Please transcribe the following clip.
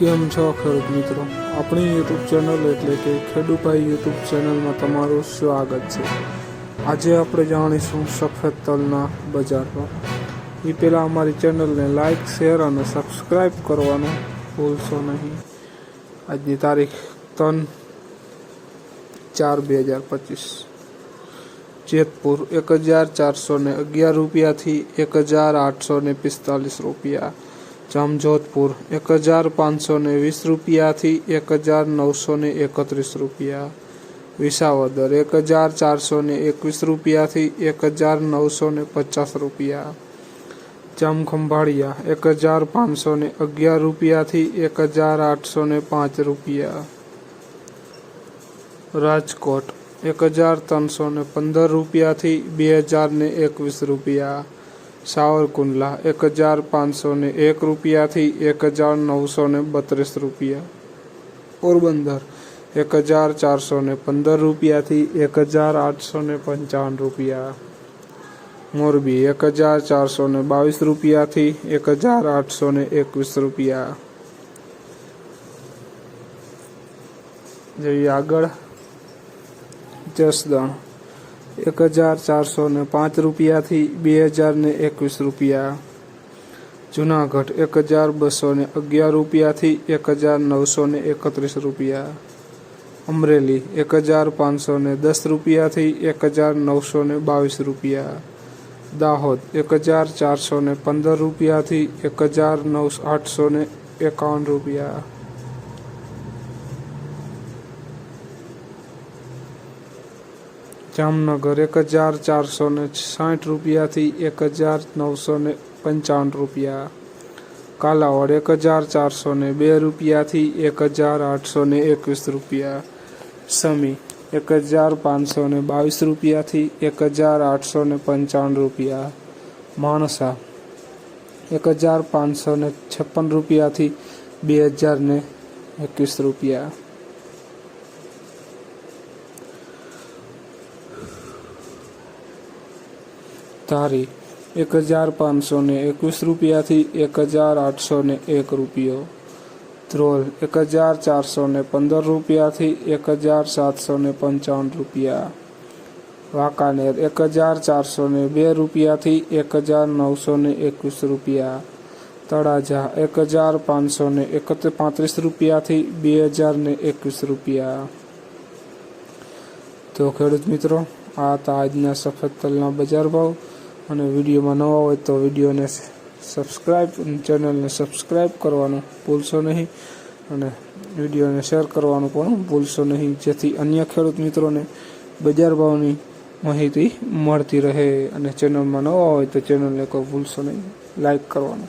કેમ છો ખેડૂત મિત્રો? આપણી યુટ્યુબ ચેનલ એટલે કે ખેડૂભાઈ યુટ્યુબ ચેનલમાં તમારું સ્વાગત છે। આજે આપણે જાણીશું સફેદ તલના બજાર ભાવ। એ પહેલાં અમારી ચેનલને લાઇક, શેર અને સબસ્ક્રાઈબ કરવાનું ભૂલશો નહીં। આજની તારીખ 3/4/2025। જેતપુર 1411 રૂપિયાથી 1845 રૂપિયા। જામજોધપુર 1520 રૂપિયાથી 1931 રૂપિયા। વિસાવદર 1421 રૂપિયાથી 1950 રૂપિયા। જામખંભાળિયા 1511 રૂપિયાથી 1805 રૂપિયા। રાજકોટ 1315 રૂપિયાથી 2021 રૂપિયા। સાવરકુંડલા 1501 રૂપિયાથી 1932 રૂપિયા। પોરબંદર 1415 રૂપિયાથી 1855 રૂપિયા। મોરબી 1422 રૂપિયાથી 1821 રૂપિયા। જઈએ આગળ। જસદણ 1405 રૂપિયાથી 2021 રૂપિયા। જુનાગઢ 1211 રૂપિયાથી 1931 રૂપિયા। અમરેલી 1510 રૂપિયાથી 1922 રૂપિયા। દાહોદ 1415 રૂપિયાથી 1851 રૂપિયા। જામનગર 1460 રૂપિયાથી 1955 રૂપિયા। કાલાવડ 1402 રૂપિયાથી 1821 રૂપિયા। સમી 1522 રૂપિયાથી 1855 રૂપિયા। માણસા 1556 રૂપિયાથી 2021 રૂપિયા। ધારી 1521 રૂપિયાથી 1801 રૂપિયો। ધ્રોલ 1415 રૂપિયાથી 1755 રૂપિયા। વાંકાનેર 1402 રૂપિયાથી 1921 રૂપિયા। તળાજા 1535 રૂપિયાથી 2021 રૂપિયા। તો ખેડૂત મિત્રો, આ હતા આજના સફેદ તલના બજાર ભાવ। અને વિડીયોમાં નવા હોય તો વિડીયોને સબસ્ક્રાઈબ અને ચેનલને સબસ્ક્રાઈબ કરવાનું ભૂલશો નહીં અને વિડીયોને શેર કરવાનું પણ ભૂલશો નહીં, જેથી અન્ય ખેડૂત મિત્રોને બજાર ભાવની માહિતી મળતી રહે। અને ચેનલમાં નવા હોય તો ચેનલને કોઈ ભૂલશો નહીં લાઈક કરવાનું।